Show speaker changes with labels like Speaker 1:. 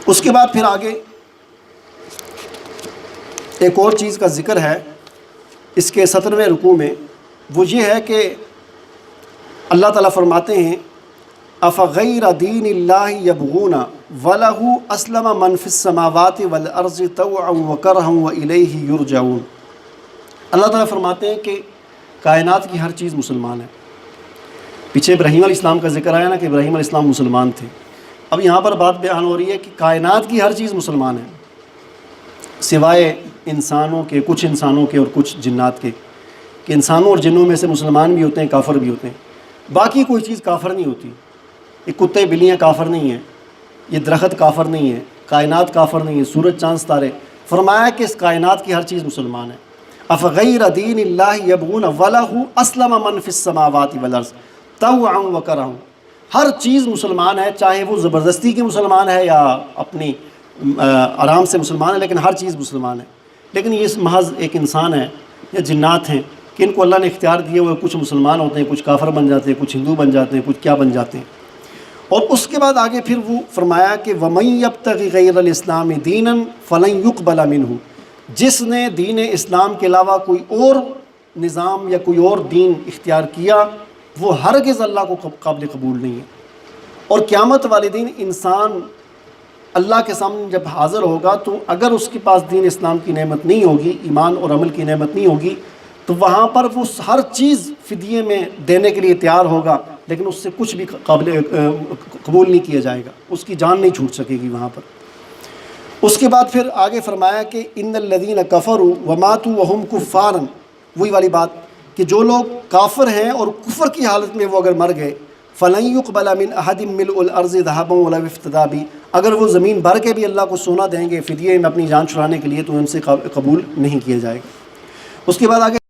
Speaker 1: اس کے بعد پھر آگے ایک اور چیز کا ذکر ہے اس کے 17ویں رکوع میں، وہ یہ ہے کہ اللہ تعالیٰ فرماتے ہیں افغیر دین اللہ یبغون وَلَهُ أَسْلَمَ مَنْ فِي السَّمَاوَاتِ وَالْأَرْضِ طَوْعًا وَكَرْهًا وَإِلَيْهِ يُرْجَعُونَ۔ اللہ تعالیٰ فرماتے ہیں کہ کائنات کی ہر چیز مسلمان ہے۔ پیچھے ابراہیم علیہ السلام کا ذکر آیا نا کہ ابراہیم علیہ السلام مسلمان تھے، اب یہاں پر بات بیان ہو رہی ہے کہ کائنات کی ہر چیز مسلمان ہے سوائے انسانوں کے، کچھ انسانوں کے اور کچھ جنات کے، کہ انسانوں اور جنوں میں سے مسلمان بھی ہوتے ہیں، کافر بھی ہوتے ہیں، باقی کوئی چیز کافر نہیں ہوتی۔ یہ کتے بلیاں کافر نہیں ہیں، یہ درخت کافر نہیں ہے، کائنات کافر نہیں ہے، سورج چاند ستارے۔ فرمایا کہ اس کائنات کی ہر چیز مسلمان ہے۔ افغیر دین اللہ یبغون وَلَهُ أَسْلَمَ مَنْ فِي السَّمَاوَاتِ وَالْأَرْضِ طَوْعًا وَكَرْهًا۔ ہر چیز مسلمان ہے، چاہے وہ زبردستی کی مسلمان ہے یا اپنی آرام سے مسلمان ہے، لیکن ہر چیز مسلمان ہے۔ لیکن یہ محض ایک انسان ہے یا جنات ہیں کہ ان کو اللہ نے اختیار دیے ہوئے، کچھ مسلمان ہوتے ہیں، کچھ کافر بن جاتے ہیں، کچھ ہندو بن جاتے ہیں، کچھ کیا بن جاتے ہیں۔ اور اس کے بعد آگے پھر وہ فرمایا کہ وَمَن يَبْتَغِ غَيْرَ الْإِسْلَامِ دِينًا فَلَن يُقْبَلَ مِنْهُ۔ جس نے دین اسلام کے علاوہ کوئی اور نظام یا کوئی اور دین اختیار کیا، وہ ہرگز اللہ کو قابل قبول نہیں ہے۔ اور قیامت والے دن انسان اللہ کے سامنے جب حاضر ہوگا تو اگر اس کے پاس دین اسلام کی نعمت نہیں ہوگی، ایمان اور عمل کی نعمت نہیں ہوگی، تو وہاں پر وہ ہر چیز فدیے میں دینے کے لیے تیار ہوگا، لیکن اس سے کچھ بھی قبول نہیں کیا جائے گا، اس کی جان نہیں چھوٹ سکے گی وہاں پر۔ اس کے بعد پھر آگے فرمایا کہ ان الذین کفروا وماتوا وهم کفار، وہی والی بات کہ جو لوگ کافر ہیں اور کفر کی حالت میں وہ اگر مر گئے، فلن يقبل من احد ملء الارض ذهبا ولو افتدى به، اگر وہ زمین بھر کے بھی اللہ کو سونا دیں گے فدیے میں اپنی جان چھڑانے کے لیے، تو ان سے قبول نہیں کیا جائے گا۔ اس کے بعد آگے